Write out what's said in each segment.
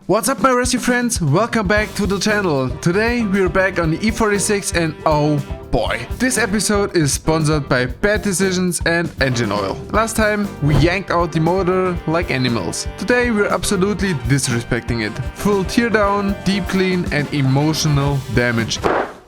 What's up my rescue friends, welcome back to the channel. Today we're back on the E46 and oh boy. This episode is sponsored by Bad Decisions and Engine Oil. Last time we yanked out the motor like animals. Today we're absolutely disrespecting it. Full teardown, deep clean and emotional damage.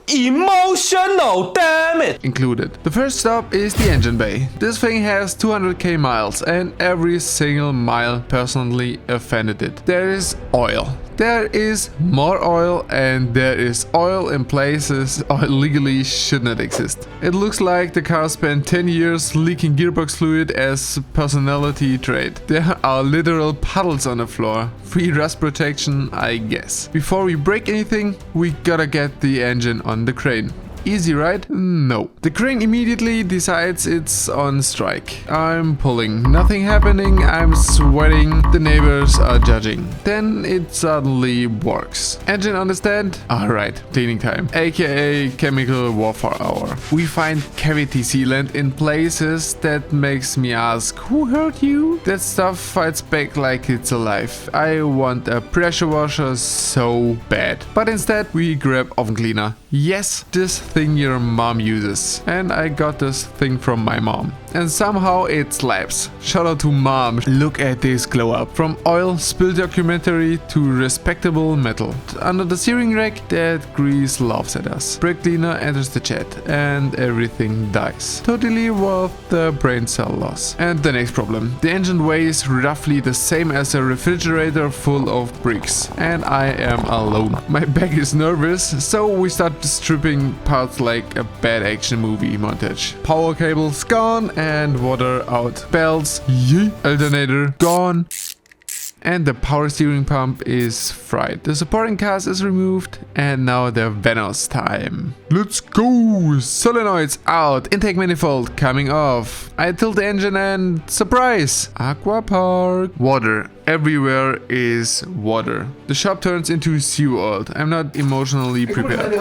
Emotional damage Included. The first stop is the engine bay. This thing has 200k miles and every single mile personally offended it. There is oil. There is more oil and there is oil in places oil legally should not exist. It looks like the car spent 10 years leaking gearbox fluid as personality trait. There are literal puddles on the floor. Free rust protection, I guess. Before we break anything, we gotta get the engine on the crane. Easy, right? No. The crane immediately decides it's on strike. I'm pulling. Nothing happening. I'm sweating. The neighbors are judging. Then it suddenly works. Engine on the stand? Alright, cleaning time. AKA chemical warfare hour. We find cavity sealant in places that makes me ask, who hurt you? That stuff fights back like it's alive. I want a pressure washer so bad. But instead we grab oven cleaner. Yes, this thing your mom uses. And I got this thing from my mom. And somehow it slaps. Shout out to mom. Look at this glow up. From oil spill documentary to respectable metal. Under the steering rack, that grease laughs at us. Brake cleaner enters the chat and everything dies. Totally worth the brain cell loss. And the next problem. The engine weighs roughly the same as a refrigerator full of bricks. And I am alone. My back is nervous, so we start stripping parts like a bad action movie montage. Power cables gone and water out. Belts, yeah. Alternator gone. And the power steering pump is fried. The supporting cast is removed and now the Venos time. Let's go! Solenoids out, intake manifold coming off. I tilt the engine and surprise! Aqua park. Water. Everywhere is water. The shop turns into SeaWorld. I'm not emotionally prepared.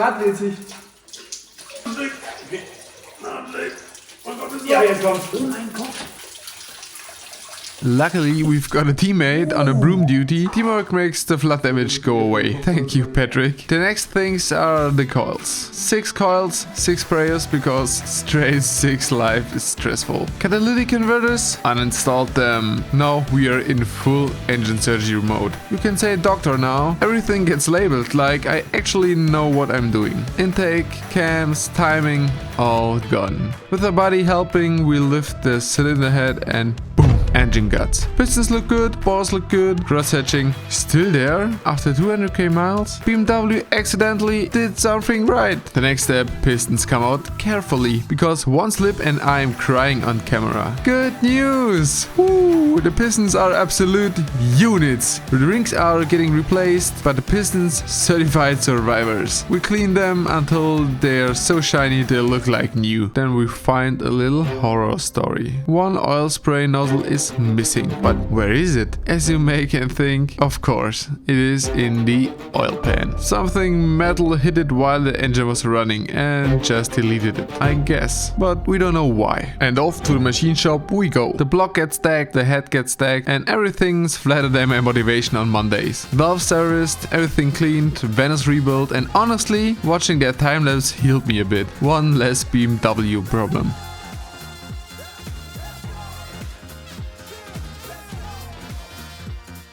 Luckily, we've got a teammate on a broom duty. Teamwork makes the flood damage go away. Thank you, Patrick. The next things are the coils. 6 coils, 6 sprayers because straight 6 life is stressful. Catalytic converters, uninstalled them. Now we are in full engine surgery mode. You can say doctor now. Everything gets labeled like I actually know what I'm doing. Intake, cams, timing, all gone. With a body helping, we lift the cylinder head and boom. Engine guts. Pistons look good, bars look good, cross hatching still there after 200k miles. BMW accidentally did something right. The next step, pistons come out carefully because one slip and I'm crying on camera. Good news! Woo! The pistons are absolute units. The rings are getting replaced, but the pistons certified survivors. We clean them until they're so shiny they look like new. Then we find a little horror story. One oil spray nozzle is missing. But where is it? As you may can think, of course, it is in the oil pan. Something metal hit it while the engine was running and just deleted it, I guess. But we don't know why. And off to the machine shop we go. The block gets stacked, the head gets stacked, and everything's flatter than my motivation on Mondays. Valve serviced, everything cleaned, Venos rebuilt, and honestly, watching that time-lapse healed me a bit. One less BMW problem.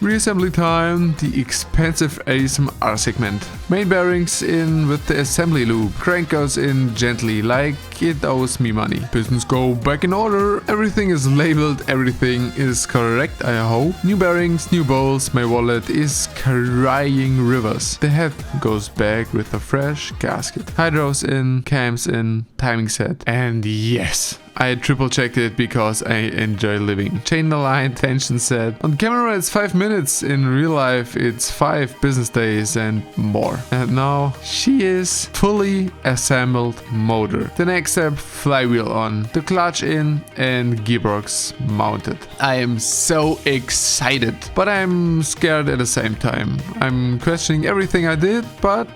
Reassembly time, the expensive ASM R segment. Main bearings in with the assembly loop. Crank goes in gently like it owes me money. Pistons go back in order. Everything is labeled, everything is correct, I hope. New bearings, new bolts, my wallet is crying rivers. The head goes back with a fresh gasket. Hydros in, cams in, timing set. And yes, I triple checked it because I enjoy living. Chain aligned, tension set. On camera it's 5 minutes, in real life it's 5 business days and more. And now she is fully assembled motor. The next step, flywheel on, the clutch in and gearbox mounted. I am so excited, but I'm scared at the same time. I'm questioning everything I did, but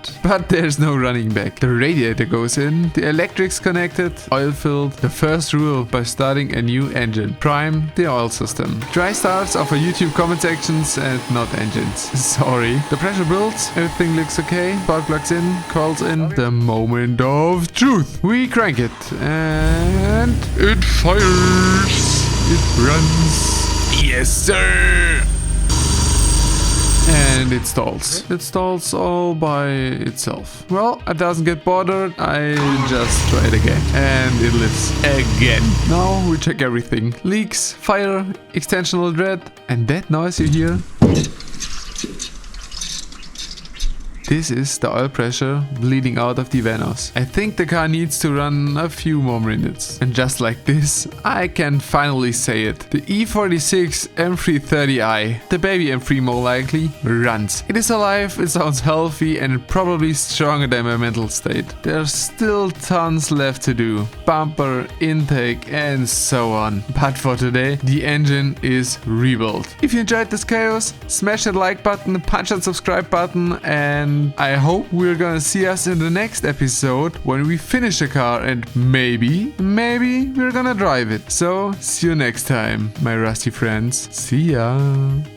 there's no running back. The radiator goes in, the electrics connected, oil filled, the first First rule by starting a new engine: prime the oil system. Dry starts are for YouTube comment sections and not engines. Sorry. The pressure builds, everything looks okay. Spark plugs in, coils in. The moment of truth. We crank it and it fires. It runs. Yes, sir. And it stalls. It stalls all by itself. Well, it doesn't get bothered. I just try it again. And it lives again. Now we check everything. Leaks, fire, extensional thread, and that noise you hear. This is the oil pressure bleeding out of the vanos. I think the car needs to run a few more minutes. And just like this, I can finally say it. The E46 M330i, the baby M3 more likely, runs. It is alive, it sounds healthy, and probably stronger than my mental state. There's still tons left to do. Bumper, intake, and so on. But for today, the engine is rebuilt. If you enjoyed this chaos, smash that like button, punch that subscribe button, and I hope we're gonna see us in the next episode when we finish the car and maybe we're gonna drive it. So, see you next time, my rusty friends. See ya!